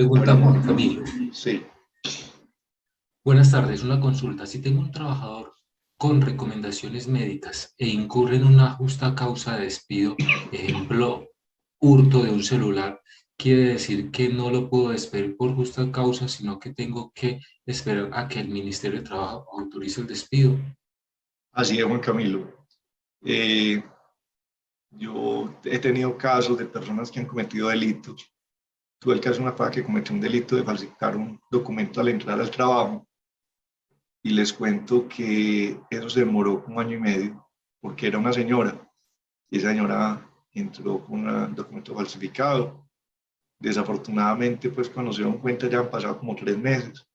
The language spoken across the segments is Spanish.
Pregunta Juan Camilo. Sí. Buenas tardes, una consulta. Si tengo un trabajador con recomendaciones médicas e incurre en una justa causa de despido, ejemplo, hurto de un celular, quiere decir que no lo puedo despedir por justa causa, sino que tengo que esperar a que el Ministerio de Trabajo autorice el despido. Así es, Juan Camilo. Yo he tenido casos de personas que han cometido delitos. Tuve el caso de una pareja que cometió un delito de falsificar un documento al entrar al trabajo, y les cuento que eso se demoró como 1 año y medio, porque era una señora, y esa señora entró con un documento falsificado. Desafortunadamente, pues cuando se dieron cuenta ya han pasado como 3 meses.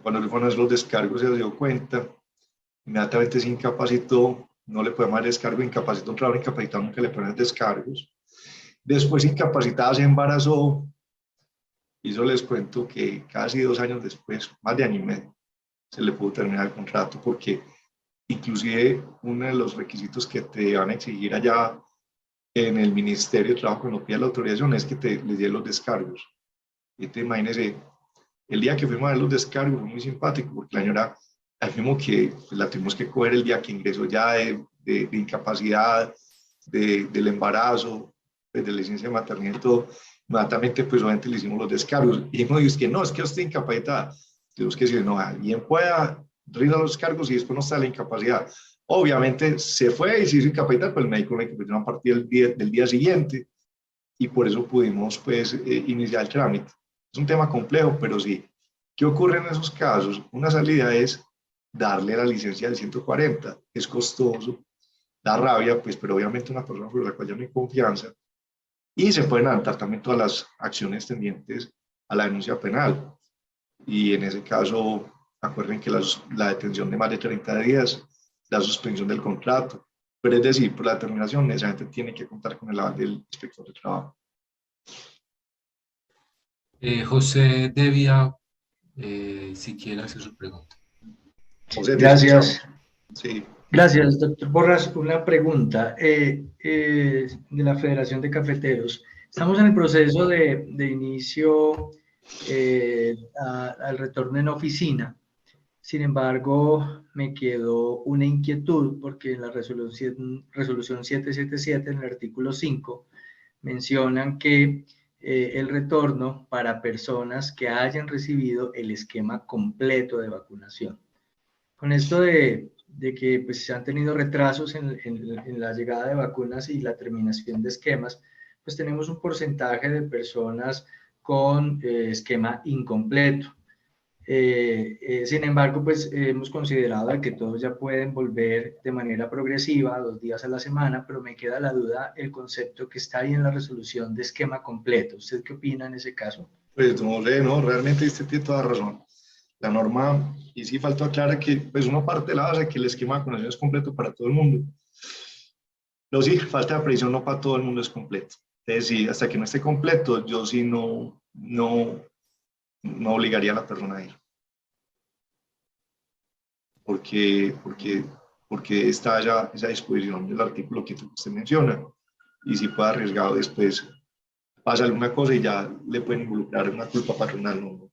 Cuando le fueron a hacer los descargos se dio cuenta, inmediatamente se incapacitó. No le podemos dar descargo, incapacitó un trabajo incapacitado, nunca le ponen descargos. Después, incapacitada, se embarazó, y eso les cuento que casi 2 años después, más de 1 año y medio, se le pudo terminar el contrato, porque inclusive uno de los requisitos que te van a exigir allá en el Ministerio de Trabajo cuando pidas la autorización es que les den los descargos. Y te imagínese, el día que fuimos a ver los descargos fue muy simpático, porque la señora, al mismo que pues, la tuvimos que coger el día que ingresó ya de incapacidad, del embarazo, pues, de licencia de maternidad y todo, inmediatamente pues obviamente le hicimos los descargos. Y dijimos, es que no, es que usted está incapacitada. Tenemos que decir, no, alguien pueda rinda los cargos y después no está la incapacidad. Obviamente se fue y se hizo incapacitar, pero el médico la incapacitó a partir del día siguiente, y por eso pudimos pues iniciar el trámite. Es un tema complejo, pero sí. ¿Qué ocurre en esos casos? Una salida es darle la licencia del 140, es costoso, da rabia, pues, pero obviamente una persona por la cual ya no hay confianza, y se pueden adelantar también todas las acciones tendientes a la denuncia penal. Y en ese caso, acuerden que la detención de más de 30 días, la suspensión del contrato, pero es decir, por la determinación, esa gente tiene que contar con el aval del inspector de trabajo. José Devia, si quiere hacer su pregunta. José, te Gracias. escuchamos. Sí. Gracias, doctor Porras. Una pregunta de la Federación de Cafeteros. Estamos en el proceso de inicio al retorno en oficina. Sin embargo, me quedó una inquietud porque en la resolución 777, en el artículo 5, mencionan que el retorno para personas que hayan recibido el esquema completo de vacunación. Con esto de que pues, se han tenido retrasos en la llegada de vacunas y la terminación de esquemas, pues tenemos un porcentaje de personas con esquema incompleto. Sin embargo, pues hemos considerado que todos ya pueden volver de manera progresiva, 2 días a la semana, pero me queda la duda, el concepto que está ahí en la resolución de esquema completo. ¿Usted qué opina en ese caso? Pues no sé, no, realmente usted tiene toda razón. La norma, y sí faltó aclarar que pues uno parte de la base que el esquema de vacunación es completo para todo el mundo. Pero sí, falta de previsión, no para todo el mundo es completo. Es decir, hasta que no esté completo, yo sí no obligaría a la persona a ir. Porque está ya esa disposición del artículo que usted menciona, y si puede arriesgado después pasa alguna cosa y ya le pueden involucrar una culpa patronal. No.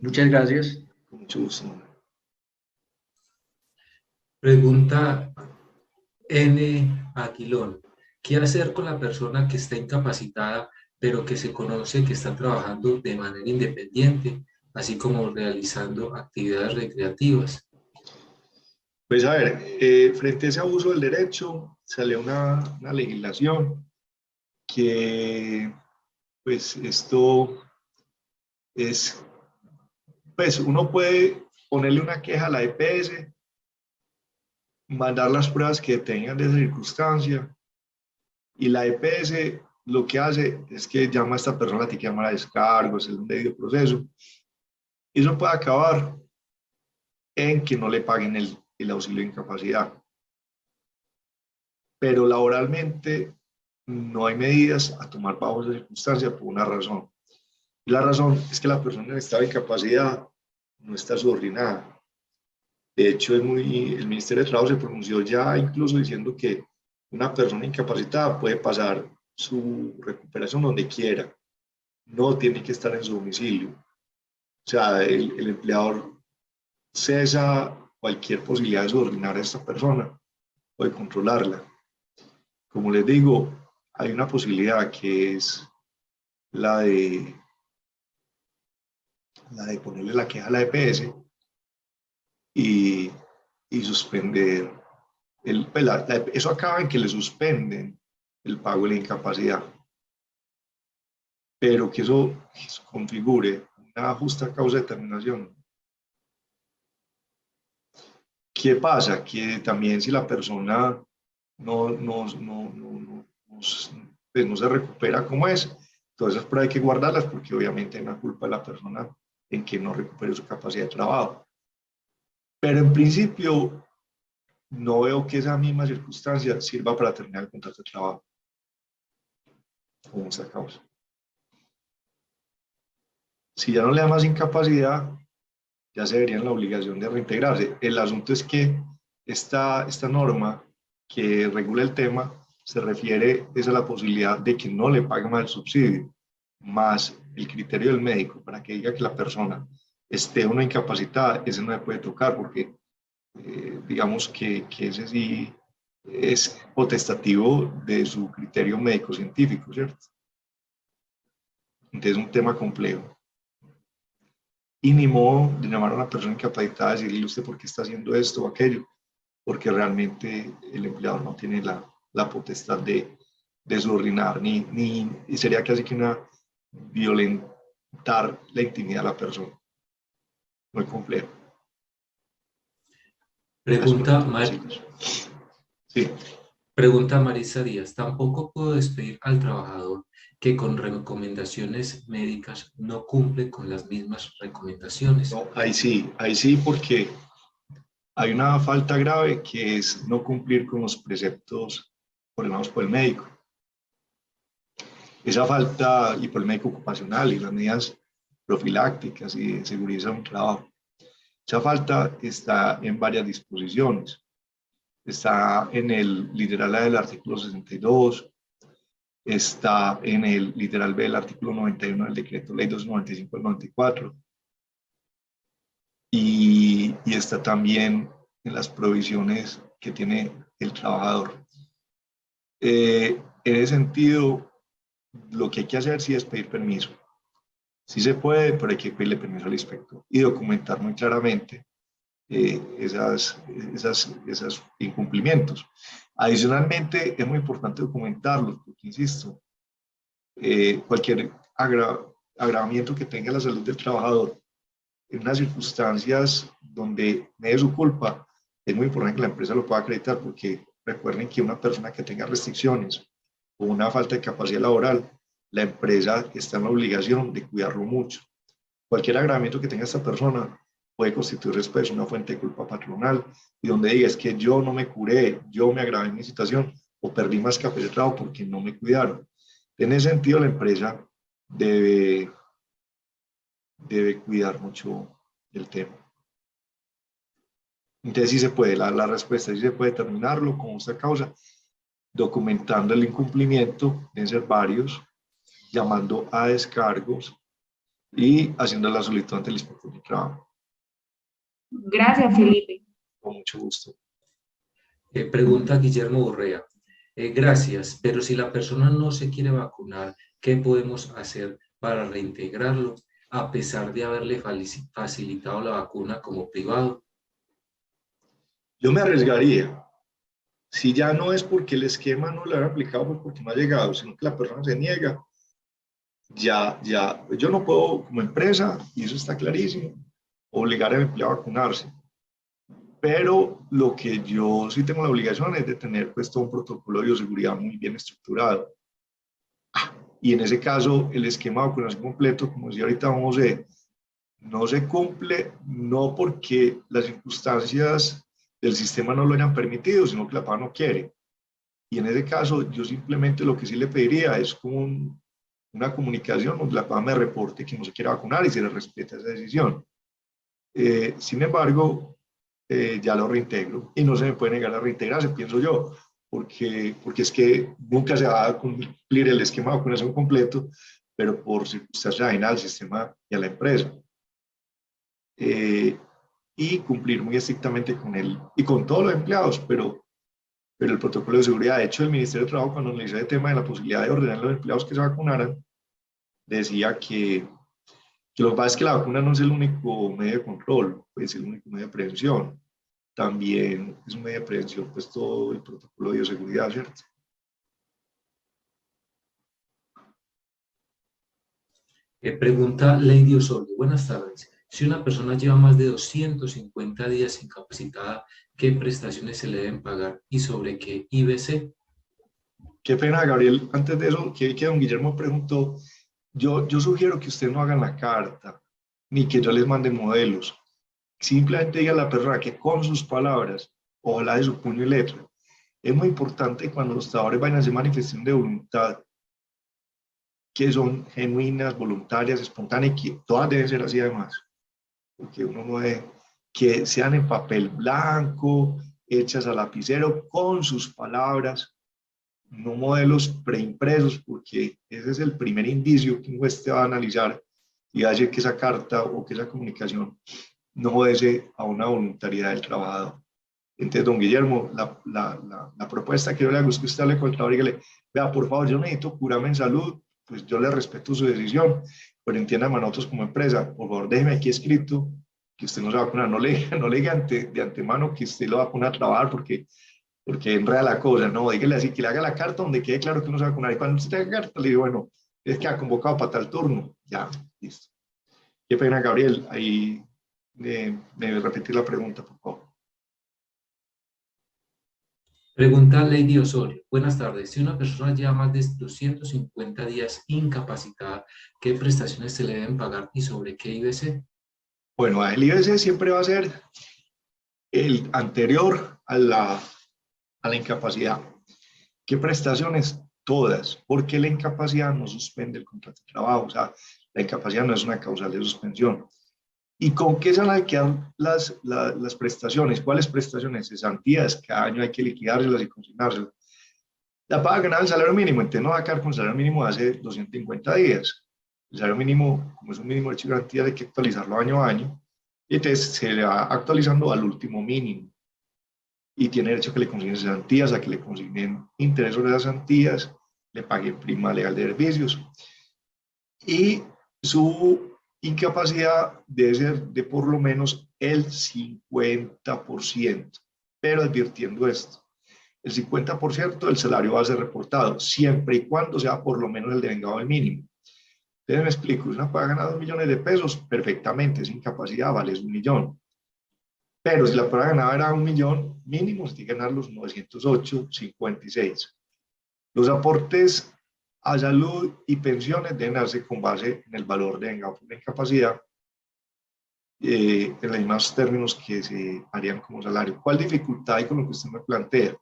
Muchas gracias. Con mucho gusto. Pregunta N. Aguilón. ¿Qué hacer con la persona que está incapacitada, pero que se conoce que está trabajando de manera independiente, así como realizando actividades recreativas? Pues a ver, frente a ese abuso del derecho, salió una legislación que, pues esto es, pues uno puede ponerle una queja a la EPS, mandar las pruebas que tengan de esa circunstancia, y la EPS lo que hace es que llama a esta persona, tiene que llamar a descargos, es un debido proceso, y eso puede acabar en que no le paguen el auxilio de incapacidad. Pero laboralmente no hay medidas a tomar bajo esa circunstancia por una razón. Y la razón es que la persona en estado de incapacidad no está subordinada. De hecho, el Ministerio de Trabajo se pronunció ya incluso diciendo que una persona incapacitada puede pasar su recuperación donde quiera, no tiene que estar en su domicilio. O sea, el empleador cesa cualquier posibilidad de subordinar a esta persona o de controlarla. Como les digo, hay una posibilidad que es la de ponerle la queja a la EPS y suspender, eso acaba en que le suspenden el pago de la incapacidad, pero que eso configure una justa causa de terminación. ¿Qué pasa? Que también si la persona pues no se recupera como es, entonces esas pruebas hay que guardarlas porque obviamente hay una culpa de la persona en que no recupere su capacidad de trabajo. Pero en principio no veo que esa misma circunstancia sirva para terminar el contrato de trabajo con esta causa. Si ya no le da más incapacidad, ya se vería en la obligación de reintegrarse. El asunto es que esta norma que regula el tema se refiere a la posibilidad de que no le pague más el subsidio, más el criterio del médico para que diga que la persona esté o no incapacitada, ese no le puede tocar porque digamos que ese sí es potestativo de su criterio médico-científico, ¿cierto? Entonces es un tema complejo. Y ni modo de llamar a una persona incapacitada y decirle usted por qué está haciendo esto o aquello, porque realmente el empleador no tiene la potestad de subordinar, ni sería casi que una violentar la intimidad de la persona. Muy complejo. Sí. Pregunta Marisa Díaz, ¿tampoco puedo despedir al trabajador que con recomendaciones médicas no cumple con las mismas recomendaciones? No, ahí sí, porque hay una falta grave que es no cumplir con los preceptos ordenados por el médico. Esa falta, y por el médico ocupacional y las medidas profilácticas y de seguridad en un trabajo. Esa falta está en varias disposiciones. Está en el literal A del artículo 62, está en el literal B del artículo 91 del decreto ley 295 del 94 y está también en las provisiones que tiene el trabajador. En ese sentido, lo que hay que hacer sí es pedir permiso. Sí se puede, pero hay que pedirle permiso al inspector y documentar muy claramente esos incumplimientos. Adicionalmente, es muy importante documentarlos, porque, insisto, cualquier agravamiento que tenga la salud del trabajador en unas circunstancias donde me dé su culpa, es muy importante que la empresa lo pueda acreditar, porque recuerden que una persona que tenga restricciones o una falta de capacidad laboral, la empresa está en la obligación de cuidarlo mucho. Cualquier agravamiento que tenga esta persona puede constituir después una fuente de culpa patronal y donde diga es que yo no me curé, yo me agravé en mi situación o perdí más capacidad de trabajo porque no me cuidaron. En ese sentido, la empresa debe cuidar mucho el tema. Entonces sí se puede, la respuesta sí se puede terminarlo con esta causa, documentando el incumplimiento, deben ser varios, llamando a descargos y haciendo la solicitud ante el inspector de trabajo. Gracias, Felipe. Con mucho gusto. Pregunta Guillermo Urrea. Gracias, pero si la persona no se quiere vacunar, ¿qué podemos hacer para reintegrarlo a pesar de haberle facilitado la vacuna como privado? Yo me arriesgaría. Si ya no es porque el esquema no lo han aplicado, pues porque no ha llegado, sino que la persona se niega, yo no puedo como empresa, y eso está clarísimo, obligar al empleado a vacunarse. Pero lo que yo sí tengo la obligación es de tener pues todo un protocolo de bioseguridad muy bien estructurado. Y en ese caso, el esquema de vacunación completo, como decía ahorita José, no se cumple no porque las circunstancias del sistema no lo hayan permitido, sino que la PA no quiere. Y en ese caso, yo simplemente lo que sí le pediría es como una comunicación donde la PA me reporte que no se quiere vacunar y se le respeta esa decisión. Sin embargo, ya lo reintegro y no se me puede negar a reintegrarse, pienso yo, porque es que nunca se va a cumplir el esquema de vacunación completo, pero por circunstancias ajenas al sistema y a la empresa. Y cumplir muy estrictamente con él y con todos los empleados, pero el protocolo de seguridad. De hecho, el Ministerio de Trabajo, cuando analizó el tema de la posibilidad de ordenar a los empleados que se vacunaran, decía que lo que pasa es que la vacuna no es el único medio de control, pues el único medio de prevención. También es un medio de prevención, pues todo el protocolo de bioseguridad, ¿cierto? Pregunta Lady Osorio. Buenas tardes. Si una persona lleva más de 250 días incapacitada, ¿qué prestaciones se le deben pagar y sobre qué IBC? Qué pena, Gabriel. Antes de eso, que don Guillermo preguntó, yo sugiero que ustedes no hagan la carta, ni que yo les mande modelos. Simplemente diga a la persona que con sus palabras, ojalá de su puño y letra. Es muy importante cuando los trabajadores vayan a hacer manifestación de voluntad, que son genuinas, voluntarias, espontáneas, que todas deben ser así además, porque uno no debe, que sean en papel blanco, hechas a lapicero, con sus palabras, no modelos preimpresos, porque ese es el primer indicio que un juez te va a analizar y va a decir que esa carta o que esa comunicación no obedece a una voluntariedad del trabajador. Entonces, don Guillermo, la propuesta que yo le hago es que usted hable con el trabajador y dígale, vea, por favor, yo necesito curarme en salud, pues yo le respeto su decisión, pero entiéndame a nosotros como empresa, por favor, déjeme aquí escrito que usted no se va a vacunar, no le diga de antemano que usted lo va a poner a trabajar porque enreda la cosa, no, dígale así, que le haga la carta donde quede claro que uno se va a vacunar, y cuando usted haga carta le digo, bueno, es que ha convocado para tal turno, ya, listo. Qué pena, Gabriel, ahí me repetir la pregunta, por favor. Pregunta Lady Osorio. Buenas tardes. Si una persona lleva más de 250 días incapacitada, ¿qué prestaciones se le deben pagar y sobre qué IBC? Bueno, el IBC siempre va a ser el anterior a la incapacidad. ¿Qué prestaciones? Todas, porque la incapacidad no suspende el contrato de trabajo, o sea, la incapacidad no es una causal de suspensión. ¿Y con qué se van a quedar las prestaciones? ¿Cuáles prestaciones? Cesantías, cada año hay que liquidárselas y consignárselas. La paga ganada el salario mínimo, entonces no va a quedar con el salario mínimo de hace 250 días. El salario mínimo, como es un mínimo de hecho garantía, hay que actualizarlo año a año, y entonces se le va actualizando al último mínimo. Y tiene derecho a que le consignen cesantías, a que le consignen intereses sobre esas cesantías, le paguen prima legal de servicios. Y su incapacidad debe ser de por lo menos el 50%, pero advirtiendo esto, el 50% del salario va a ser reportado, siempre y cuando sea por lo menos el devengado del mínimo. Entonces me explico, si una paga gana 2 millones de pesos, perfectamente, sin incapacidad vale 1 millón. Pero si la paga ganada era 1 millón, mínimo se tiene que ganar los 908,56. Los aportes a salud y pensiones deben darse con base en el valor de vengado por la incapacidad, en los mismos términos que se harían como salario. ¿Cuál dificultad hay con lo que usted me plantea?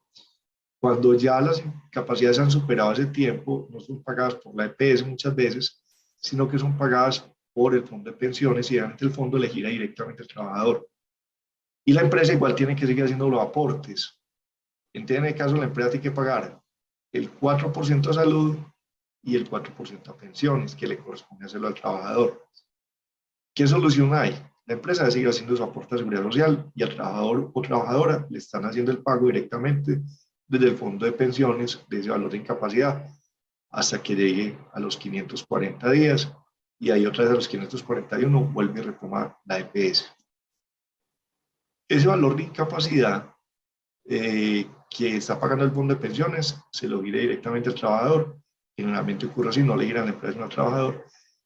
Cuando ya las incapacidades han superado ese tiempo, no son pagadas por la EPS muchas veces, sino que son pagadas por el fondo de pensiones y el fondo le gira directamente al trabajador. Y la empresa igual tiene que seguir haciendo los aportes. Entonces, en el caso, la empresa tiene que pagar el 4% a salud y el 4% a pensiones, que le corresponde hacerlo al trabajador. ¿Qué solución hay? La empresa debe seguir haciendo su aporte a seguridad social y al trabajador o trabajadora le están haciendo el pago directamente desde el fondo de pensiones de ese valor de incapacidad hasta que llegue a los 540 días y ahí otra vez a los 541 vuelve y retoma la EPS. Ese valor de incapacidad que está pagando el fondo de pensiones se lo gira directamente al trabajador. Generalmente ocurre así, no le gira a la empresa sino al trabajador.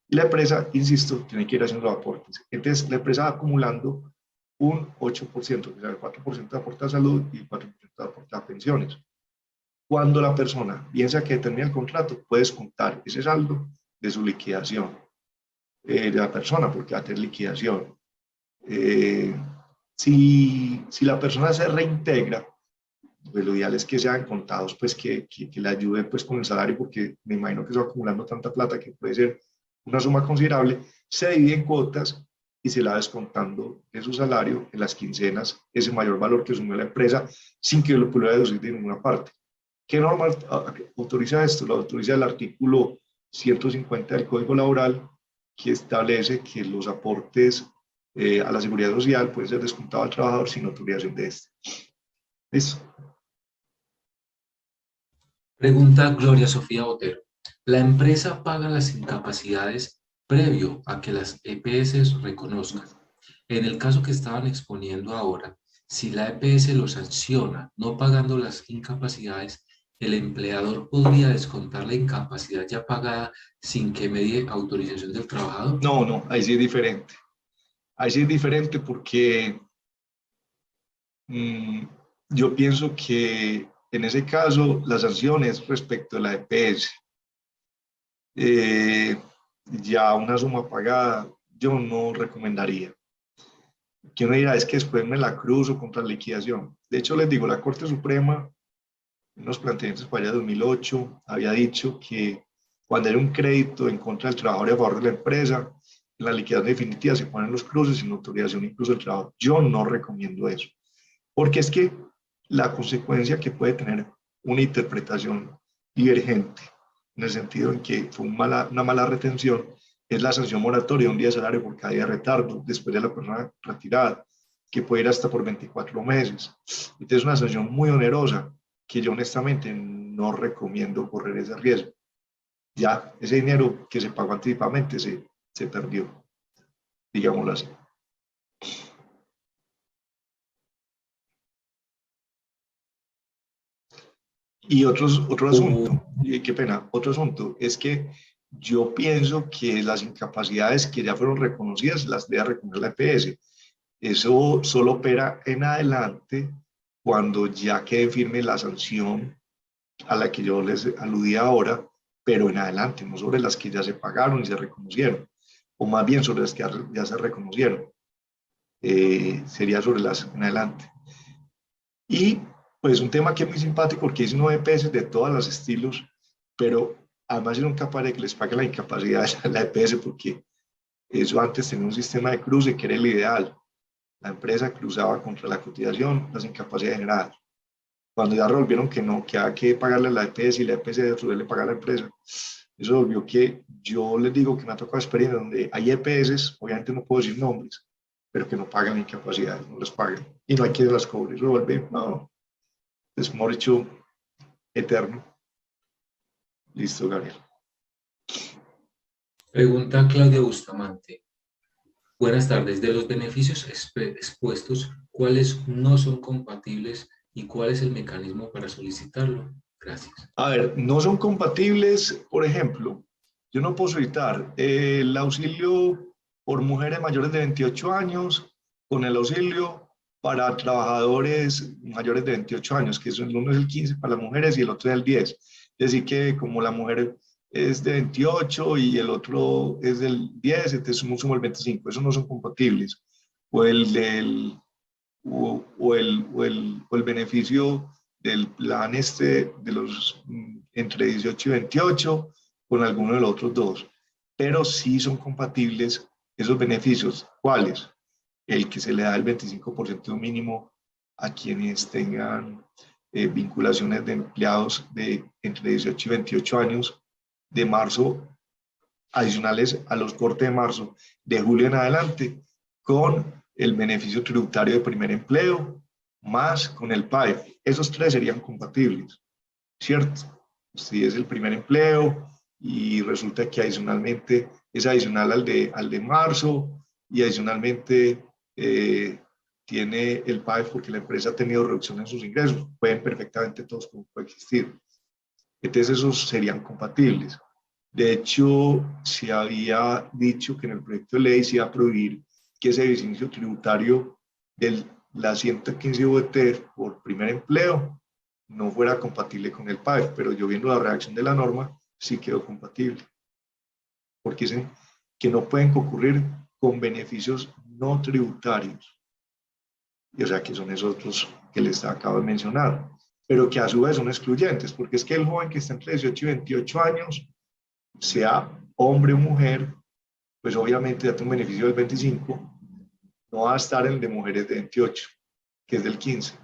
Y la empresa, insisto, tiene que ir haciendo los aportes. Entonces, la empresa va acumulando un 8%, o sea, el 4% de aporte a salud y el 4% de aporte a pensiones. Cuando la persona piensa que termina el contrato, puede descontar ese saldo de su liquidación de la persona, porque va a tener liquidación. Si la persona se reintegra, pues lo ideal es que sean contados, pues que le ayude pues con el salario, porque me imagino que se va acumulando tanta plata que puede ser una suma considerable, se divide en cuotas y se la va descontando de su salario en las quincenas, ese mayor valor que asumió la empresa, sin que lo pueda deducir de ninguna parte. ¿Qué norma autoriza esto? Lo autoriza el artículo 150 del Código Laboral, que establece que los aportes a la seguridad social pueden ser descontados al trabajador sin autorización de este. ¿Listo? Pregunta Gloria Sofía Botero. ¿La empresa paga las incapacidades previo a que las EPS reconozcan? En el caso que estaban exponiendo ahora, si la EPS lo sanciona no pagando las incapacidades, el empleador podría descontar la incapacidad ya pagada sin que medie autorización del trabajador. No, no, ahí sí es diferente. Ahí sí es diferente porque yo pienso que en ese caso la sanción es respecto a la EPS. Ya una suma pagada yo no recomendaría. Que uno dirá es que después me la cruzo contra la liquidación. De hecho, les digo, la Corte Suprema en los planteamientos para allá de 2008 había dicho que cuando hay un crédito en contra del trabajador y a favor de la empresa, en la liquidación definitiva se ponen los cruces sin autorización incluso del trabajador. Yo no recomiendo eso, porque es que la consecuencia que puede tener una interpretación divergente, en el sentido en que fue una mala retención, es la sanción moratoria de un día de salario por cada día de retardo después de la persona retirada, que puede ir hasta por 24 meses. Entonces es una sanción muy onerosa que yo honestamente no recomiendo correr ese riesgo. Ya ese dinero que se pagó anticipadamente se perdió, digámoslo así. Y otro asunto, qué pena, otro asunto, es que yo pienso que las incapacidades que ya fueron reconocidas las debe reconocer la EPS. Eso solo opera en adelante cuando ya quede firme la sanción a la que yo les aludí ahora, pero en adelante, no sobre las que ya se pagaron y se reconocieron, o más bien sobre las que ya se reconocieron. Sería sobre las en adelante. Y pues un tema que es muy simpático porque es uno de EPS de todos los estilos, pero además son capaces de que les paguen la incapacidad a la EPS porque eso antes tenía un sistema de cruce que era el ideal. La empresa cruzaba contra la cotización las incapacidades generadas. Cuando ya resolvieron que no, que había que pagarle a la EPS y la EPS de pagar a la empresa, eso volvió que yo les digo que me ha tocado experiencia donde hay EPS, obviamente no puedo decir nombres, pero que no pagan incapacidades, no les pagan y no hay quien las cobre. Eso vuelve, no, es como dicho, eterno. Listo, Gabriel. Pregunta Claudia Bustamante. Buenas tardes. De los beneficios expuestos, ¿cuáles no son compatibles y cuál es el mecanismo para solicitarlo? Gracias. A ver, no son compatibles, por ejemplo, yo no puedo solicitar el auxilio por mujeres mayores de 28 años con el auxilio para trabajadores mayores de 28 años, que el uno es el 15 para las mujeres y el otro es el 10. Es decir, que como la mujer es de 28 y el otro es del 10, entonces sumo el 25. Esos no son compatibles. O el beneficio del plan de los entre 18 y 28 con alguno de los otros dos. Pero sí son compatibles esos beneficios. ¿Cuáles? El que se le da el 25% mínimo a quienes tengan vinculaciones de empleados de entre 18 y 28 años de marzo, adicionales a los cortes de marzo, de julio en adelante, con el beneficio tributario de primer empleo, más con el PAEF. Esos tres serían compatibles, ¿cierto? Si es el primer empleo y resulta que adicionalmente es adicional al de marzo y adicionalmente tiene el PAEF porque la empresa ha tenido reducción en sus ingresos, pueden perfectamente todos coexistir. Entonces esos serían compatibles. De hecho, se había dicho que en el proyecto de ley se iba a prohibir que ese beneficio tributario de la 115 VT por primer empleo no fuera compatible con el PAEF, pero yo viendo la redacción de la norma, sí quedó compatible. Porque dicen que no pueden concurrir con beneficios no tributarios. Y o sea que son esos otros que les acabo de mencionar, pero que a su vez son excluyentes, porque es que el joven que está entre 18 y 28 años, sea hombre o mujer, pues obviamente date un beneficio del 25, no va a estar en el de mujeres de 28, que es del 15.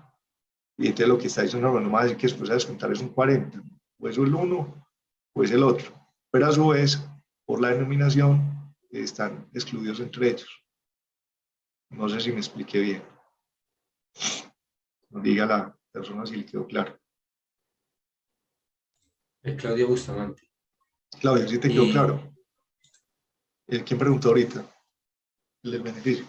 Y entonces lo que está diciendo no va a decir que después de descontar es un 40, o es el uno o es el otro. Pero a su vez, por la denominación, están excluidos entre ellos. No sé si me expliqué bien. Nos diga la persona si le quedó claro. Claudio Bustamante. Claudio, ¿sí te quedó Y claro? ¿Quién preguntó ahorita? El del beneficio.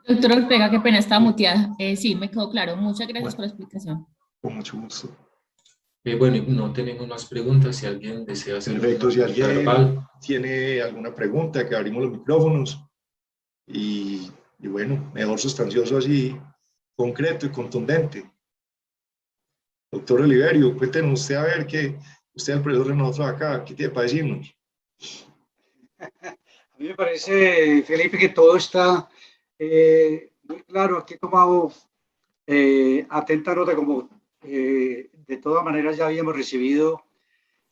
Doctora Ortega, qué pena, estaba Sí. muteada. Sí, me quedó claro. Muchas gracias Bueno, por la explicación. con mucho gusto. bueno, y no tenemos más preguntas. Si alguien desea hacer Perfecto, una si pregunta alguien verbal, tiene alguna pregunta, que abrimos los micrófonos y bueno, mejor sustancioso así, concreto y contundente. Doctor Oliverio, cuéntenos usted a ver que usted es el profesor de nosotros acá, ¿qué tiene para decirnos? A mí me parece, Felipe, que todo está muy claro. Aquí he tomado atenta nota, como de todas maneras ya habíamos recibido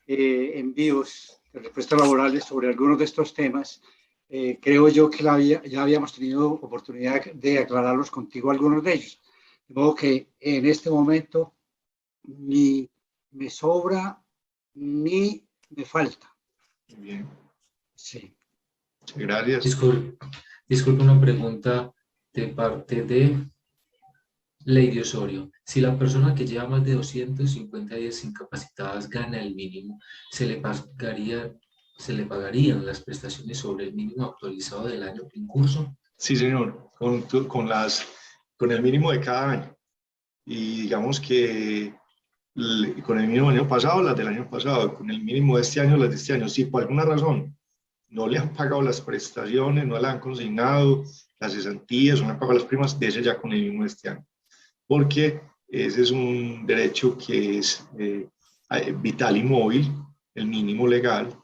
envíos de respuestas laborales sobre algunos de estos temas. Creo yo que ya habíamos tenido oportunidad de aclararlos contigo algunos de ellos. De modo que en este momento ni me sobra ni me falta. Muy bien, Sí. gracias. disculpe una pregunta de parte de Lady Osorio. Si la persona que lleva más de 250 días incapacitadas gana el mínimo, ¿se le pagarían las prestaciones sobre el mínimo actualizado del año en curso? Sí, señor, con el mínimo de cada año. Y digamos que con el mínimo del año pasado, las del año pasado, con el mínimo de este año, las de este año. Si por alguna razón no le han pagado las prestaciones, no le han consignado las cesantías, no le han pagado las primas, de ese ya con el mínimo de este año. Porque ese es un derecho que es vital y móvil, el mínimo legal,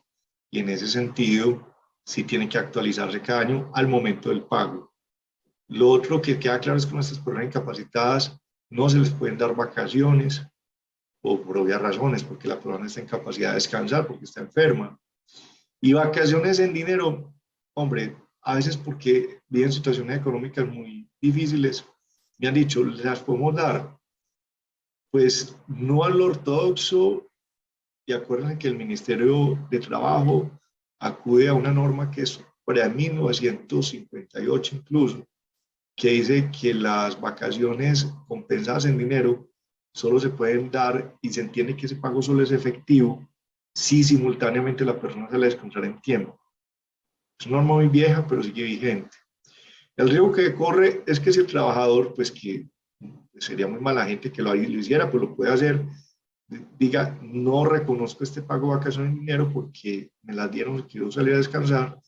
y en ese sentido sí tiene que actualizarse cada año al momento del pago. Lo otro que queda claro es que a nuestras personas incapacitadas no se les pueden dar vacaciones o por obvias razones, porque la persona está en capacidad de descansar, porque está enferma. Y vacaciones en dinero, hombre, a veces porque viven situaciones económicas muy difíciles, me han dicho, las podemos dar, pues no al ortodoxo, y acuérdense que el Ministerio de Trabajo acude a una norma que es para 1958 incluso, que dice que las vacaciones compensadas en dinero solo se pueden dar y se entiende que ese pago solo es efectivo si simultáneamente la persona se la descontara en tiempo. Es una norma muy vieja, pero sigue vigente. El riesgo que corre es que si el trabajador, pues que sería muy mala gente que lo hiciera, pues lo puede hacer, diga, no reconozco este pago de vacaciones en dinero porque me las dieron y quiero salir a descansar,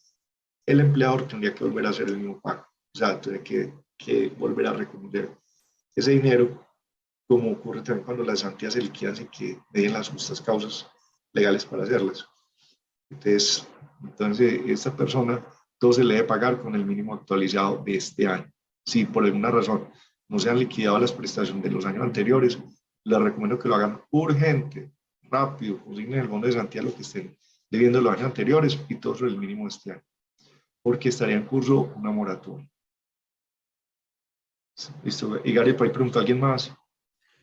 el empleador tendría que volver a hacer el mismo pago. O sea, tendría que volver a reconocer ese dinero, como ocurre también cuando las cesantías se liquidan sin que den las justas causas legales para hacerlas. Entonces esta persona todo se le debe pagar con el mínimo actualizado de este año. Si por alguna razón no se han liquidado las prestaciones de los años anteriores, les recomiendo que lo hagan urgente, rápido, consignen el fondo de cesantía lo que estén debiendo los años anteriores y todo sobre el mínimo de este año, porque estaría en curso una moratoria. Listo. Y Gary, ¿para ahí preguntó alguien más?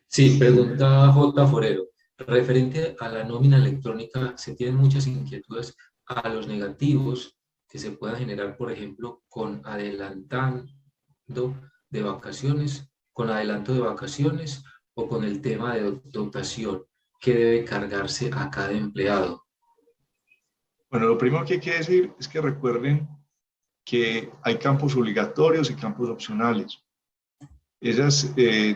Sí, pregunta J. Forero. Referente a la nómina electrónica, se tienen muchas inquietudes a los negativos que se puedan generar, por ejemplo, con adelantando de vacaciones, con adelanto de vacaciones o con el tema de dotación que debe cargarse a cada empleado. Bueno, lo primero que hay que decir es que recuerden que hay campos obligatorios y campos opcionales. Esos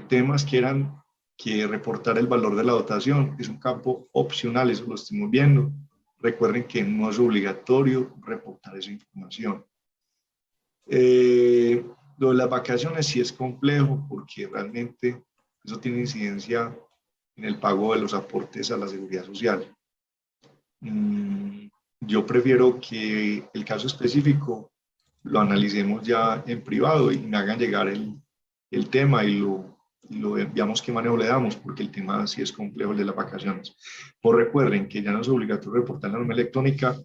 temas que eran que reportar el valor de la dotación es un campo opcional, eso lo estamos viendo. Recuerden que no es obligatorio reportar esa información. Lo de las vacaciones sí es complejo porque realmente eso tiene incidencia en el pago de los aportes a la seguridad social. Yo prefiero que el caso específico lo analicemos ya en privado y me hagan llegar el tema y lo veamos qué manejo le damos, porque el tema sí es complejo, el de las vacaciones. Pues recuerden que ya no es obligatorio reportar la norma electrónica,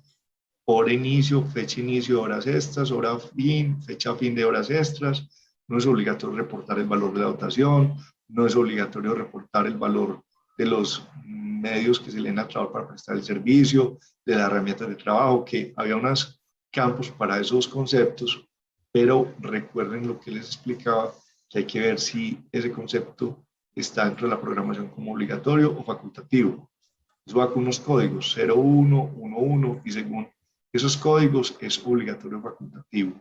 hora inicio, fecha inicio de horas extras, hora fin, fecha fin de horas extras. No es obligatorio reportar el valor de la dotación, no es obligatorio reportar el valor de los medios que se le den al trabajador para prestar el servicio, de las herramientas de trabajo, que había unos campos para esos conceptos, pero recuerden lo que les explicaba, que hay que ver si ese concepto está dentro de la programación como obligatorio o facultativo. Eso va con unos códigos 01, 11 y según esos códigos es obligatorio o facultativo.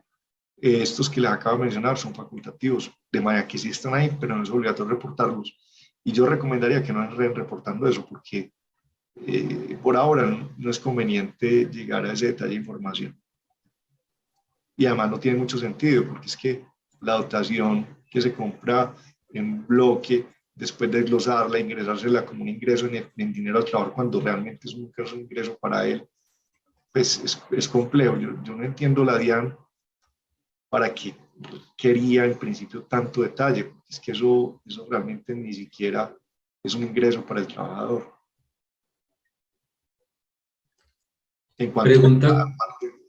Estos que les acabo de mencionar son facultativos, de manera que sí están ahí, pero no es obligatorio reportarlos. Y yo recomendaría que no estén reportando eso, porque por ahora no es conveniente llegar a ese detalle de información. Y además no tiene mucho sentido, porque es que la dotación que se compra en bloque, después de desglosarla, ingresársela como un ingreso en dinero al trabajador, cuando realmente es un ingreso para él, pues es complejo. Yo no entiendo la DIAN para qué quería en principio tanto detalle, porque es que eso realmente ni siquiera es un ingreso para el trabajador. En cuanto Pregunta, a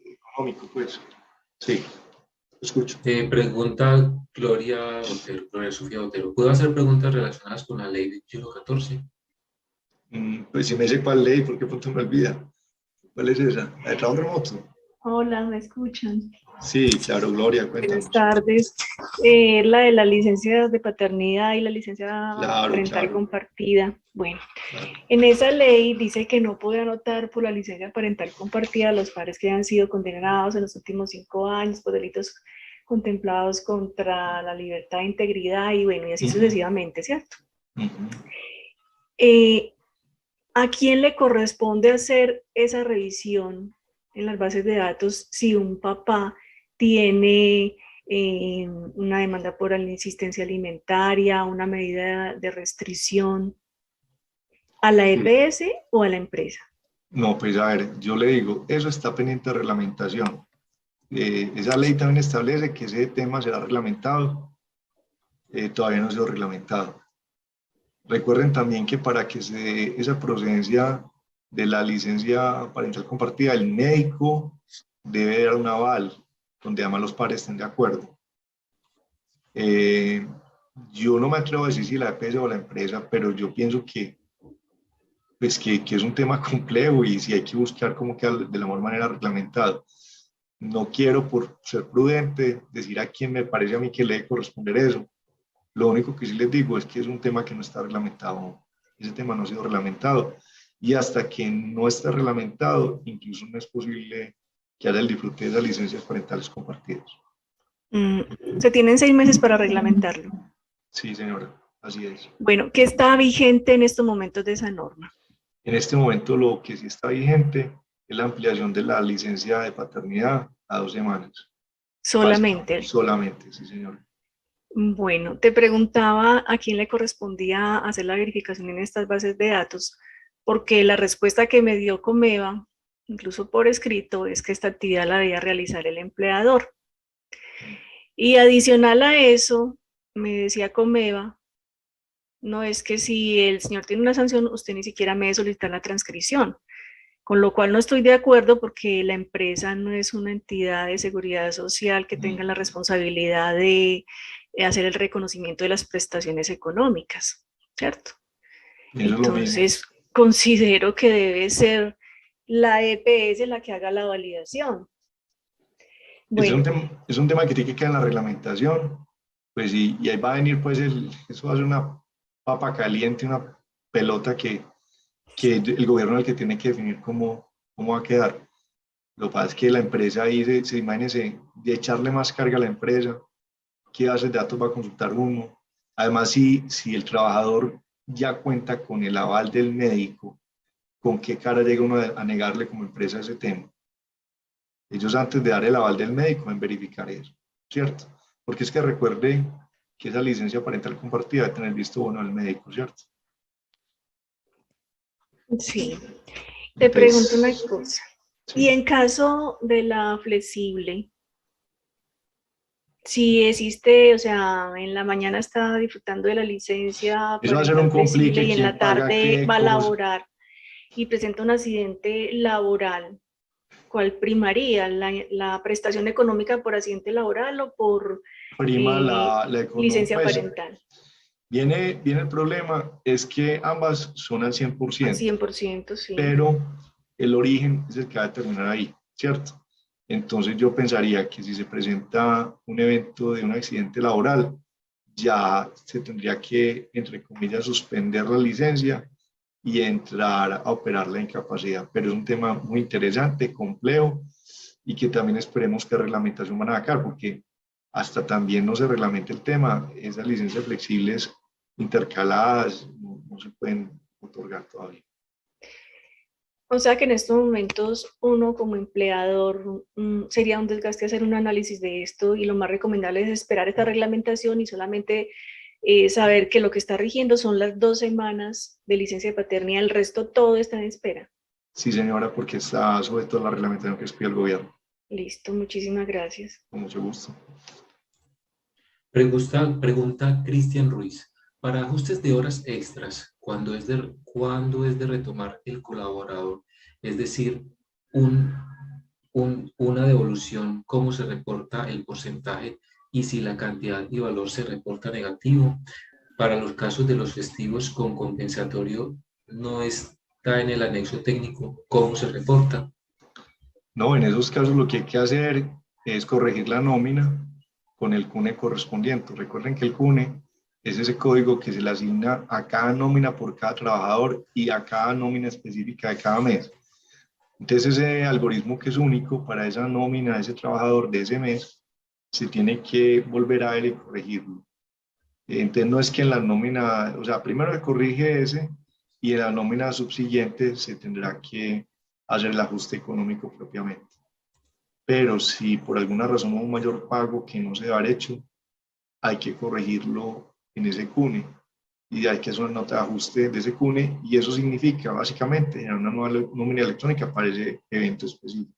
económico, pues, sí, escucho. pregunta Gloria Otero, Gloria Sofía Otero. ¿Puedo hacer preguntas relacionadas con la ley 2114? Pues si me dice cuál ley, ¿por qué pronto me olvida? ¿Cuál es esa? ¿La de trabajo remoto? Hola, ¿me escuchan? Sí, claro, Gloria, cuéntanos. Buenas tardes. La de la licencia de paternidad y la licencia parental Claro. compartida. Bueno, Claro. en esa ley dice que no puede anotar por la licencia parental compartida a los padres que han sido condenados en los últimos 5 años por delitos contemplados contra la libertad e integridad y bueno, y así sucesivamente, ¿cierto? ¿A quién le corresponde hacer esa revisión en las bases de datos si un papá tiene una demanda por inasistencia alimentaria, una medida de restricción? ¿A la EPS o a la empresa? No, pues a ver, yo le digo, eso está pendiente de reglamentación. Esa ley también establece que ese tema será reglamentado. Todavía no ha sido reglamentado. Recuerden también que para que se dé esa procedencia de la licencia parental compartida, el médico debe dar un aval donde además los padres estén de acuerdo. Yo no me atrevo a decir si la EPS o la empresa, pero yo pienso que, pues que es un tema complejo y si hay que buscar cómo queda de la mejor manera reglamentado. No quiero, por ser prudente, decir a quién me parece a mí que le debe corresponder eso. Lo único que sí les digo es que es un tema que no está reglamentado. Ese tema no ha sido reglamentado. Y hasta que no esté reglamentado, incluso no es posible que haya el disfrute de las licencias parentales compartidas. Se tienen 6 meses para reglamentarlo. Sí, señora, así es. Bueno, ¿qué está vigente en estos momentos de esa norma? En este momento lo que sí está vigente es la ampliación de la licencia de paternidad a 2 semanas. Solamente. Solamente, sí, señora. Bueno, te preguntaba a quién le correspondía hacer la verificación en estas bases de datos, porque la respuesta que me dio Comeva, incluso por escrito, es que esta actividad la debía realizar el empleador. Y adicional a eso, me decía Comeva, no es que si el señor tiene una sanción, usted ni siquiera me debe solicitar la transcripción, con lo cual no estoy de acuerdo porque la empresa no es una entidad de seguridad social que tenga la responsabilidad de hacer el reconocimiento de las prestaciones económicas, ¿cierto? Entonces, considero que debe ser la EPS la que haga la validación. Bueno. Es un tema que tiene que quedar en la reglamentación, pues y ahí va a venir, pues eso va a ser una papa caliente, una pelota que el gobierno es el que tiene que definir cómo va a quedar. Lo que pasa es que la empresa ahí, imagínense, de echarle más carga a la empresa, qué base de datos va a consultar uno. Además, si el trabajador ya cuenta con el aval del médico, ¿con qué cara llega uno a negarle como empresa ese tema? Ellos antes de dar el aval del médico deben verificar eso, ¿cierto? Porque es que recuerden que esa licencia parental compartida debe tener visto bueno del médico, ¿cierto? Sí. Te pregunto una cosa. Sí. Y en caso de la flexible, si existe, o sea, en la mañana está disfrutando de la licencia eso va a ser un complique y en la tarde va a laborar y presenta un accidente laboral, ¿cuál primaría? ¿La prestación económica por accidente laboral o por prima la licencia parental? Viene el problema, es que ambas son al 100%, Al 100%, sí. pero el origen es el que va a determinar ahí, ¿cierto? Entonces yo pensaría que si se presenta un evento de un accidente laboral, ya se tendría que, entre comillas, suspender la licencia y entrar a operar la incapacidad. Pero es un tema muy interesante, complejo, y que también esperemos que la reglamentación van a sacar, porque hasta también no se reglamente el tema, esas licencias flexibles intercaladas no se pueden otorgar todavía. O sea que en estos momentos uno como empleador sería un desgaste hacer un análisis de esto y lo más recomendable es esperar esta reglamentación y solamente saber que lo que está rigiendo son las 2 semanas de licencia de paternidad, el resto todo está en espera. Sí, señora, porque está sobre todo la reglamentación que expide el gobierno. Listo, muchísimas gracias. Con mucho gusto. Pregunta Cristian Ruiz. Para ajustes de horas extras, ¿cuándo es de retomar el colaborador? Es decir, una devolución, ¿cómo se reporta el porcentaje y si la cantidad y valor se reporta negativo? Para los casos de los festivos con compensatorio, no está en el anexo técnico, ¿cómo se reporta? No, en esos casos lo que hay que hacer es corregir la nómina con el CUNE correspondiente. Recuerden que el CUNE es ese código que se le asigna a cada nómina por cada trabajador y a cada nómina específica de cada mes. Entonces ese algoritmo que es único para esa nómina, ese trabajador de ese mes, se tiene que volver a él y corregirlo. Entonces no es que en la nómina, o sea, primero se corrige ese y en la nómina subsiguiente se tendrá que hacer el ajuste económico propiamente. Pero si por alguna razón hubo un mayor pago que no se debe haber hecho, hay que corregirlo en ese CUNE y hay que hacer una nota de ajuste de ese CUNE y eso significa básicamente en una nueva nómina electrónica para ese evento específico.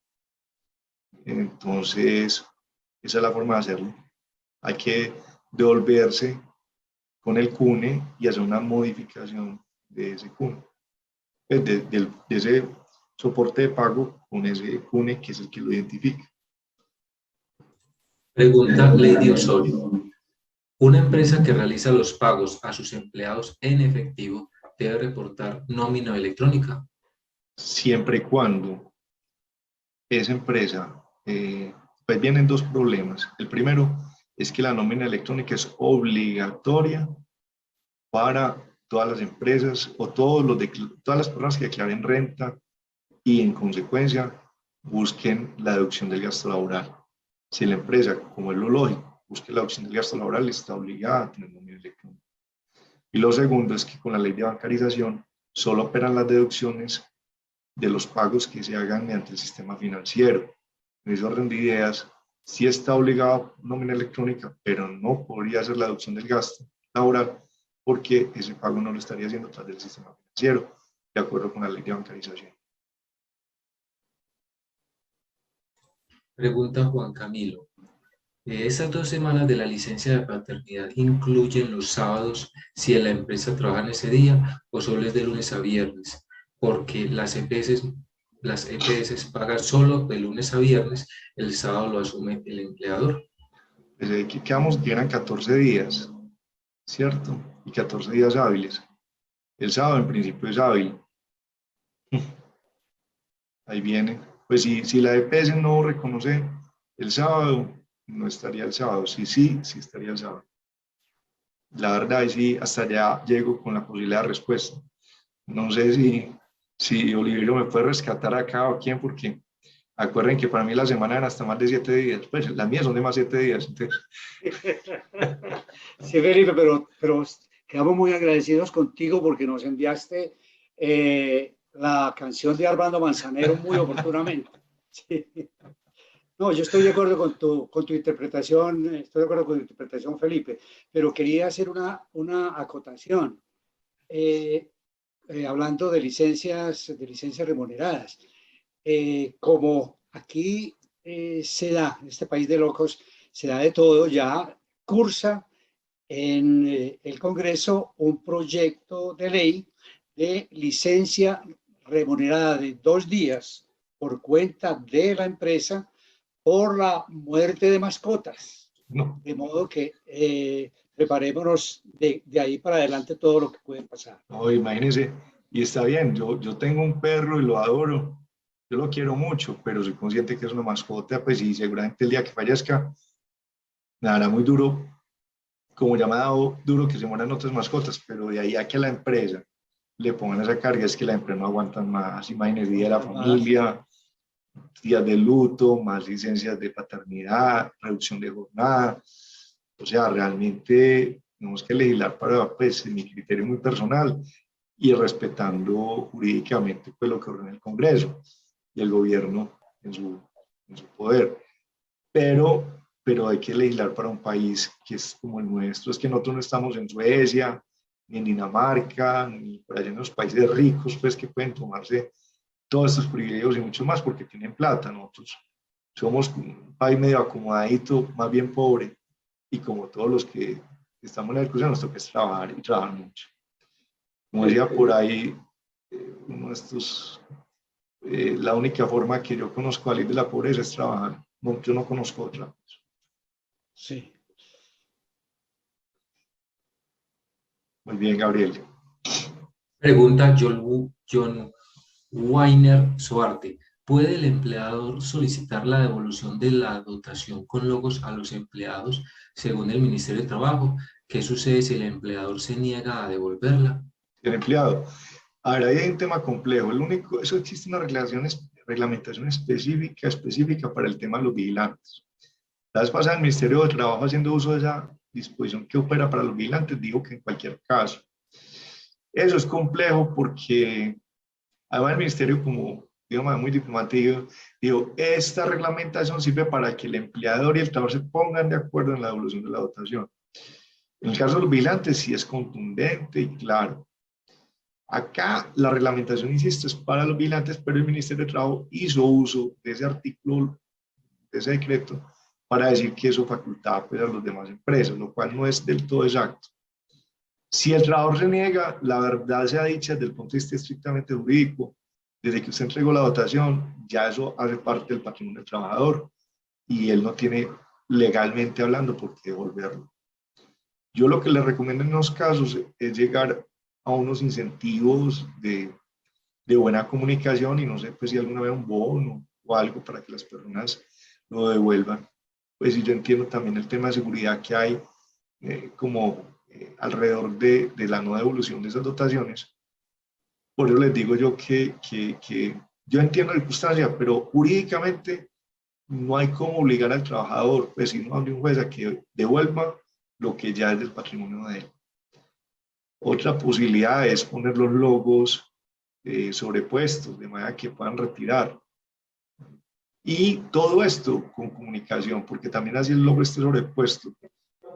Entonces, esa es la forma de hacerlo. Hay que devolverse con el CUNE y hacer una modificación de ese CUNE, de ese soporte de pago con ese CUNE que es el que lo identifica. Pregunta Lady Osorio. Una empresa que realiza los pagos a sus empleados en efectivo debe reportar nómina electrónica. Siempre y cuando esa empresa, pues vienen dos problemas. El primero es que la nómina electrónica es obligatoria para todas las empresas o todas las personas que declaren renta y en consecuencia busquen la deducción del gasto laboral. Si la empresa, como es lo lógico, busque la deducción del gasto laboral, está obligada a tener nómina electrónica. Y lo segundo es que con la ley de bancarización solo operan las deducciones de los pagos que se hagan mediante el sistema financiero. En ese orden de ideas, sí está obligada nómina electrónica, pero no podría hacer la deducción del gasto laboral porque ese pago no lo estaría haciendo a través del sistema financiero, de acuerdo con la ley de bancarización. Pregunta Juan Camilo. ¿Esas 2 semanas de la licencia de paternidad incluyen los sábados si la empresa trabaja en ese día o solo es de lunes a viernes? Porque las EPS pagan solo de lunes a viernes, el sábado lo asume el empleador. Desde que quedamos, llegan 14 días, ¿cierto? Y 14 días hábiles. El sábado en principio es hábil. Ahí viene. Pues si la EPS no reconoce el sábado, no estaría el sábado. Sí estaría el sábado. La verdad, y sí, hasta allá llego con la posibilidad de respuesta. No sé si Oliverio me puede rescatar acá o quién, porque acuerden que para mí la semana eran hasta más de 7 días. Pues las mías son de más 7 días. Entonces. Sí, Felipe, pero quedamos muy agradecidos contigo porque nos enviaste la canción de Armando Manzanero muy oportunamente. Sí. No, yo estoy de acuerdo con tu interpretación, estoy de acuerdo con tu interpretación, Felipe, pero quería hacer una acotación. Hablando de licencias remuneradas, como aquí se da, en este país de locos, se da de todo, ya cursa en el Congreso un proyecto de ley de licencia remunerada de 2 días por cuenta de la empresa por la muerte de mascotas. No. De modo que preparémonos de ahí para adelante todo lo que puede pasar. No, imagínense, y está bien, yo tengo un perro y lo adoro, yo lo quiero mucho, pero soy consciente que es una mascota, pues y seguramente el día que fallezca me dará muy duro, como ya me ha dado duro que se mueran otras mascotas, pero de ahí a que la empresa le pongan esa carga, es que la empresa no aguanta más, imagínense, día de la familia, días de luto, más licencias de paternidad, reducción de jornada, o sea, realmente tenemos que legislar para, pues, en mi criterio muy personal, y respetando jurídicamente pues, lo que ordena el Congreso y el gobierno en su poder. Pero hay que legislar para un país que es como el nuestro. Es que nosotros no estamos en Suecia, ni en Dinamarca, ni por allá en los países ricos, pues que pueden tomarse todos estos privilegios y mucho más porque tienen plata. Nosotros somos un país medio acomodadito, más bien pobre, y como todos los que estamos en la discusión nos toca trabajar y trabajar mucho. Como decía por ahí, uno de estos, la única forma que yo conozco de salir de la pobreza es trabajar. No, yo no conozco otra. Sí. Muy bien, Gabriel. Pregunta John Weiner Soarte. ¿Puede el empleador solicitar la devolución de la dotación con logos a los empleados según el Ministerio de Trabajo? ¿Qué sucede si el empleador se niega a devolverla? El empleado. A ver, ahí hay un tema complejo. Eso existe una reglamentación específica para el tema de los vigilantes. La vez pasada el Ministerio de Trabajo, haciendo uso de esa disposición que opera para los vigilantes, dijo que en cualquier caso. Eso es complejo porque además el Ministerio, como digamos, muy diplomático, dijo, esta reglamentación sirve para que el empleador y el trabajador se pongan de acuerdo en la devolución de la dotación. En el caso de los vigilantes sí es contundente y claro. Acá la reglamentación, insisto, es para los vigilantes, pero el Ministerio de Trabajo hizo uso de ese artículo, de ese decreto, para decir que eso facultaba pues, a las demás empresas, lo cual no es del todo exacto. Si el trabajador se niega, la verdad sea dicha desde el punto de vista estrictamente jurídico, desde que usted entregó la dotación, ya eso hace parte del patrimonio del trabajador y él no tiene legalmente hablando por qué devolverlo. Yo lo que le recomiendo en los casos es llegar a unos incentivos de buena comunicación y no sé pues, si alguna vez un bono o algo para que las personas lo devuelvan. Pues yo entiendo también el tema de seguridad que hay alrededor de la no devolución de esas dotaciones. Por eso les digo yo que yo entiendo la circunstancia, pero jurídicamente no hay cómo obligar al trabajador, pues si no hay un juez a que devuelva lo que ya es del patrimonio de él. Otra posibilidad es poner los logos sobrepuestos, de manera que puedan retirar. Y todo esto con comunicación, porque también así el logo esté sobrepuesto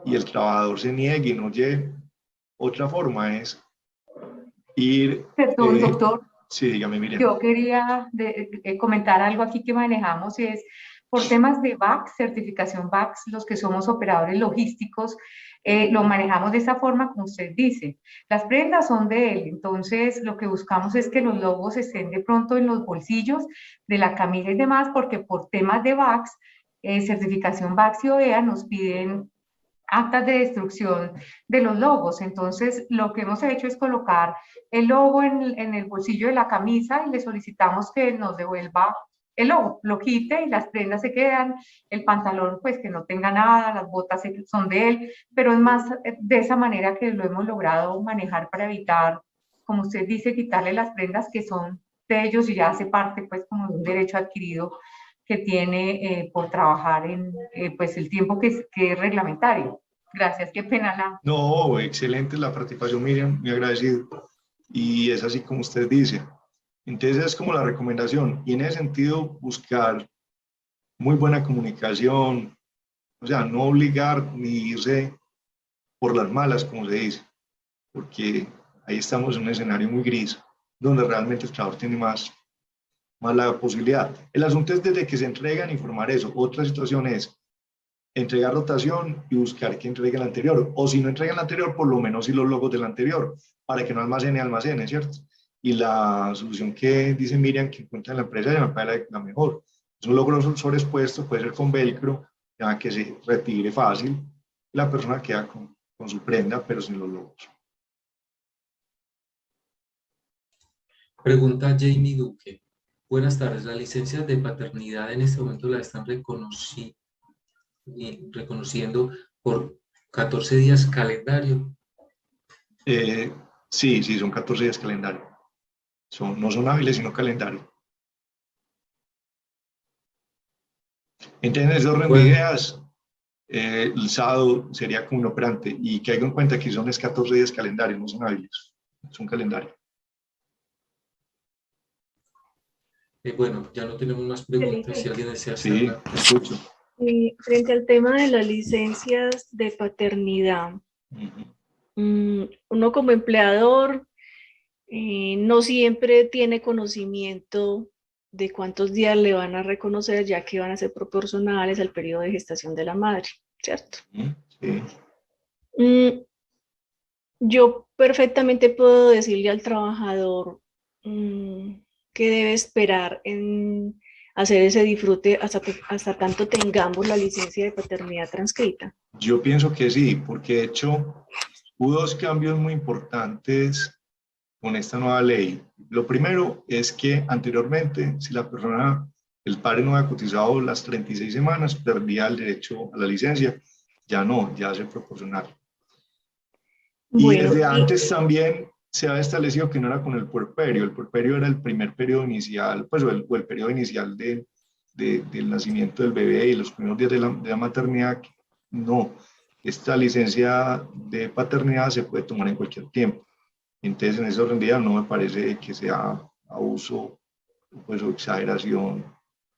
y el trabajador se niegue y no llegue. Otra forma es ir... Perdón, doctor. Sí, dígame, Miriam. Yo quería comentar algo aquí que manejamos, es por temas de VAX, certificación VAX, los que somos operadores logísticos, lo manejamos de esa forma como usted dice. Las prendas son de él, entonces lo que buscamos es que los logos estén de pronto en los bolsillos de la camisa y demás, porque por temas de VAX, certificación VAX y OEA nos piden actas de destrucción de los logos. Entonces, lo que hemos hecho es colocar el logo en el bolsillo de la camisa y le solicitamos que nos devuelva el logo, lo quite y las prendas se quedan, el pantalón pues que no tenga nada, las botas son de él, pero es más de esa manera que lo hemos logrado manejar para evitar, como usted dice, quitarle las prendas que son de ellos y ya hace parte pues como de un derecho adquirido que tiene por trabajar en pues el tiempo que es reglamentario. Gracias, qué pena la... No, excelente la participación, Miriam, muy agradecido. Y es así como usted dice. Entonces es como la recomendación y en ese sentido buscar muy buena comunicación, o sea, no obligar ni irse por las malas, como se dice, porque ahí estamos en un escenario muy gris, donde realmente el trabajador tiene más la posibilidad. El asunto es desde que se entregan informar eso. Otra situación es entregar rotación y buscar que entregue el anterior, o si no entrega el anterior, por lo menos sí los logos del anterior, para que no almacene, ¿cierto? Y la solución que dice Miriam que encuentra en la empresa ya me parece la mejor. Es un logo sobreexpuesto, puede ser con velcro, ya que se retire fácil, y la persona queda con con su prenda, pero sin los lobos. Pregunta Jamie Duque. Buenas tardes. ¿La licencia de paternidad en este momento la están reconociendo por 14 días calendario? Sí, son 14 días calendario. No son hábiles, sino calendario. Entonces, en ese orden de ideas, el sábado sería como un operante, y que hagan en cuenta que son 14 días calendario, no son hábiles, es un calendario. Bueno, ya no tenemos más preguntas. Si alguien desea hacerla. Sí, escucho. Frente al tema de las licencias de paternidad, uno como empleador no siempre tiene conocimiento de cuántos días le van a reconocer, ya que van a ser proporcionales al periodo de gestación de la madre, ¿cierto? Sí. Yo perfectamente puedo decirle al trabajador que debe esperar en hacer ese disfrute hasta tanto tengamos la licencia de paternidad transcrita. Yo pienso que sí, porque de hecho hubo dos cambios muy importantes con esta nueva ley. Lo primero es que anteriormente, si la persona, el padre no había cotizado las 36 semanas, perdía el derecho a la licencia. Ya no, ya es proporcional. Y desde antes también se había establecido que no era con el puerperio. El puerperio era el primer periodo inicial, pues, o el periodo inicial del nacimiento del bebé y los primeros días de la maternidad. No, esta licencia de paternidad se puede tomar en cualquier tiempo. Entonces, en ese orden de ideas no me parece que sea abuso, pues, o exageración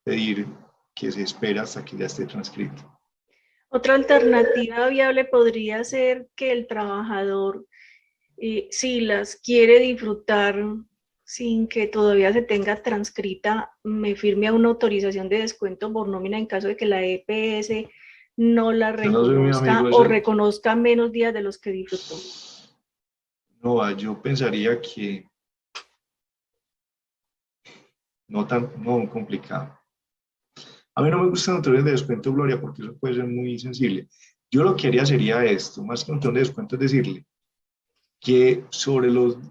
pedir que se espera hasta que ya esté transcrito. Otra alternativa viable podría ser que el trabajador, si las quiere disfrutar sin que todavía se tenga transcrita, me firme a una autorización de descuento por nómina en caso de que la EPS no la reconozca o reconozca menos días de los que disfrutó. No, yo pensaría que no complicado. A mí no me gustan notarios de descuento, Gloria, porque eso puede ser muy sensible. Yo lo que haría sería esto, más que un notarios de descuento, es decirle que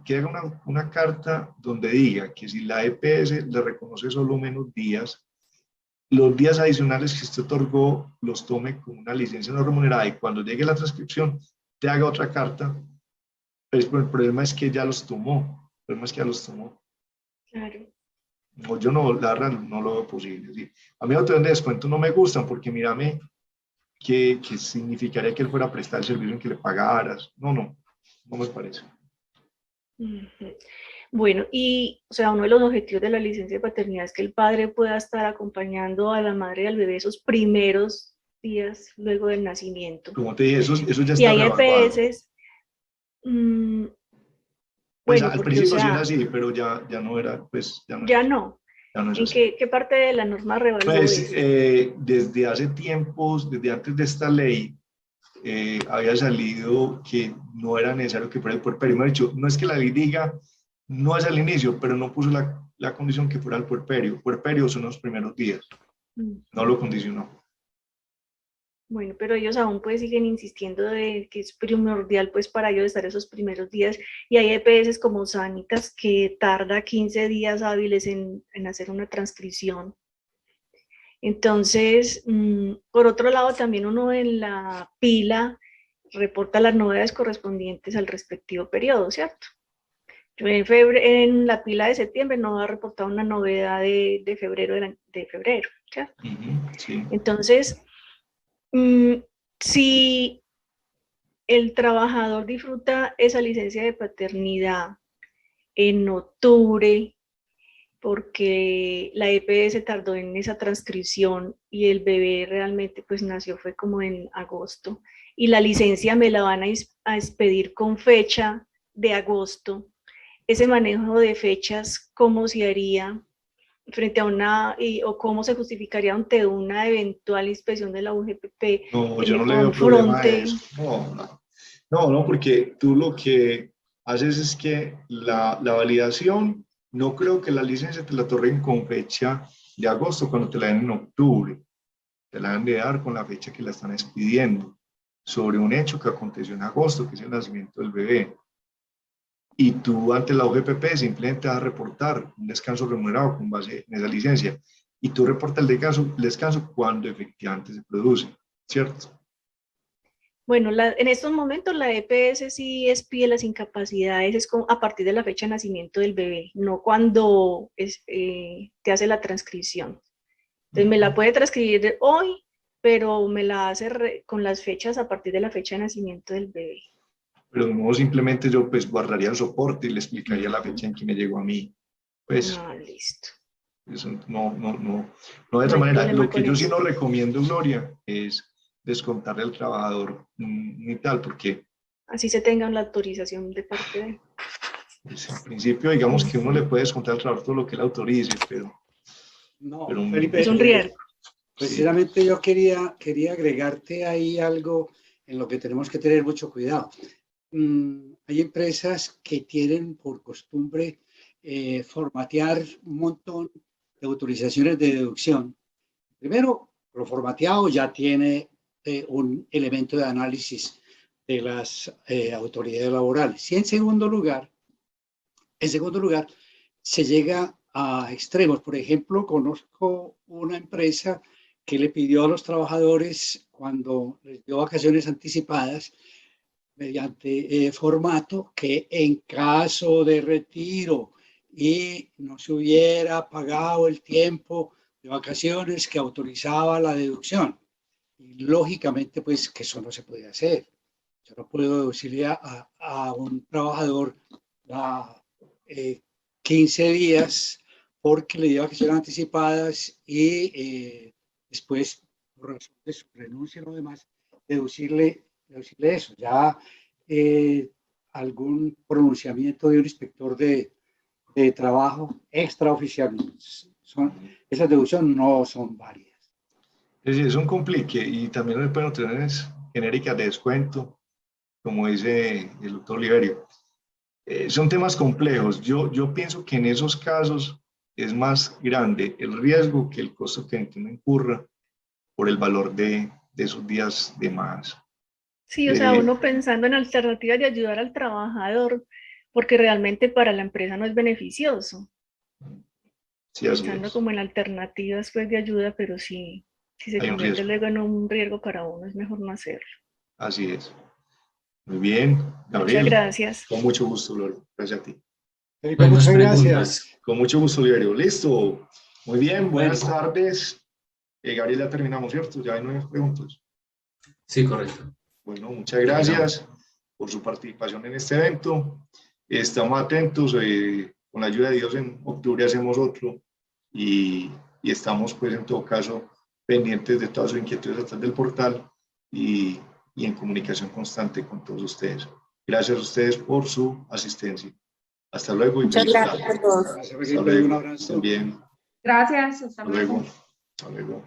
que haga una carta donde diga que si la EPS le reconoce solo menos días, los días adicionales que usted otorgó los tome como una licencia no remunerada, y cuando llegue la transcripción te haga otra carta. Pero el problema es que ya los tomó. Claro. No, yo no, la verdad, no lo veo posible. ¿Sí? A mí los notarios de descuento no me gustan porque mírame que significaría que él fuera a prestar el servicio en que le pagaras. No me parece. Bueno, y o sea, uno de los objetivos de la licencia de paternidad es que el padre pueda estar acompañando a la madre y al bebé esos primeros días luego del nacimiento. Como te dije, eso ya está y hay revaluado. EPS. Pues bueno, al porque, principio o sea, sí era así, pero ya no era, pues ya no. Ya no. ¿En qué parte de la norma revaluó pues, eso? Desde hace tiempos, desde antes de esta ley, había salido que no era necesario que fuera el puerperio. Me ha dicho, no es que la ley diga, no es al inicio, pero no puso la condición que fuera el puerperio. Puerperio son los primeros días. No lo condicionó. Bueno, pero ellos aún pues siguen insistiendo de que es primordial pues para ellos estar esos primeros días, y hay EPS como Sanitas que tarda 15 días hábiles en hacer una transcripción. Entonces, por otro lado, también uno en la pila reporta las novedades correspondientes al respectivo periodo, ¿cierto? Yo en la pila de septiembre no ha reportado una novedad de febrero, ¿cierto? Sí. Entonces, si el trabajador disfruta esa licencia de paternidad en octubre, porque la EPS tardó en esa transcripción y el bebé realmente pues nació fue como en agosto, y la licencia me la van a expedir con fecha de agosto, ese manejo de fechas, ¿cómo se haría frente a o cómo se justificaría ante una eventual inspección de la UGPP? No, yo no le veo problema a eso. No, porque tú lo que haces es que la validación, no creo que la licencia te la otorguen con fecha de agosto cuando te la den en octubre. Te la han de dar con la fecha que la están expidiendo. sobre un hecho que aconteció en agosto, que es el nacimiento del bebé. Y tú ante la OGPP simplemente vas a reportar un descanso remunerado con base en esa licencia. Y tú reportas el descanso cuando efectivamente se produce, ¿cierto? Bueno, en estos momentos la EPS sí expide las incapacidades es a partir de la fecha de nacimiento del bebé, no cuando te hace la transcripción. Entonces me la puede transcribir hoy, pero me la hace con las fechas a partir de la fecha de nacimiento del bebé. Pero no simplemente yo pues guardaría el soporte y le explicaría la fecha en que me llegó a mí. Pues Listo. eso no de otra manera. Lo que yo sí no recomiendo, Gloria, es descontarle al trabajador ni tal, porque así se tenga la autorización de parte de... pues, en principio digamos que uno le puede descontar al trabajador todo lo que él autorice, pero... No, pero Felipe, es un riesgo. Precisamente yo quería agregarte ahí algo en lo que tenemos que tener mucho cuidado. Hay empresas que tienen por costumbre formatear un montón de autorizaciones de deducción. Primero, lo formateado ya tiene un elemento de análisis de las autoridades laborales. Y en segundo lugar, se llega a extremos. Por ejemplo, conozco una empresa que le pidió a los trabajadores, cuando les dio vacaciones anticipadas, mediante formato, que en caso de retiro y no se hubiera pagado el tiempo de vacaciones, que autorizaba la deducción. Y lógicamente, pues que eso no se puede hacer. Yo no puedo deducirle a un trabajador 15 días porque le dio vacaciones anticipadas y después, por razón de su renuncia y lo demás, deducirle eso. Ya algún pronunciamiento de un inspector de trabajo extraoficial, esas deducciones no son válidas. Es decir, es un complique y también le pueden obtener genéricas de descuento, como dice el doctor Oliverio. Son temas complejos. Yo pienso que en esos casos es más grande el riesgo que el costo que uno incurra por el valor de esos días de más. Sí, o sea, uno pensando en alternativas de ayudar al trabajador, porque realmente para la empresa no es beneficioso. Sí, así pensando es. como en alternativas pues de ayuda, pero si se convierte luego en un riesgo para uno, es mejor no hacerlo. Así es. Muy bien, Gabriel. Muchas gracias. Con mucho gusto, Gloria. Gracias a ti. Felipe, muchas gracias. Con mucho gusto, Oliverio. Listo. Muy bien, buenas tardes. Gabriel, ya terminamos, ¿cierto? Ya hay 9 preguntas. Sí, correcto. Bueno, muchas gracias por su participación en este evento. Estamos atentos. Con la ayuda de Dios, en octubre hacemos otro. Y estamos, pues, en todo caso, pendientes de todas sus inquietudes a través del portal y en comunicación constante con todos ustedes. Gracias a ustedes por su asistencia. Hasta luego y muchas gracias a todos. Gracias, Felipe. Un abrazo. Bien. Gracias. Hasta luego. Hasta luego.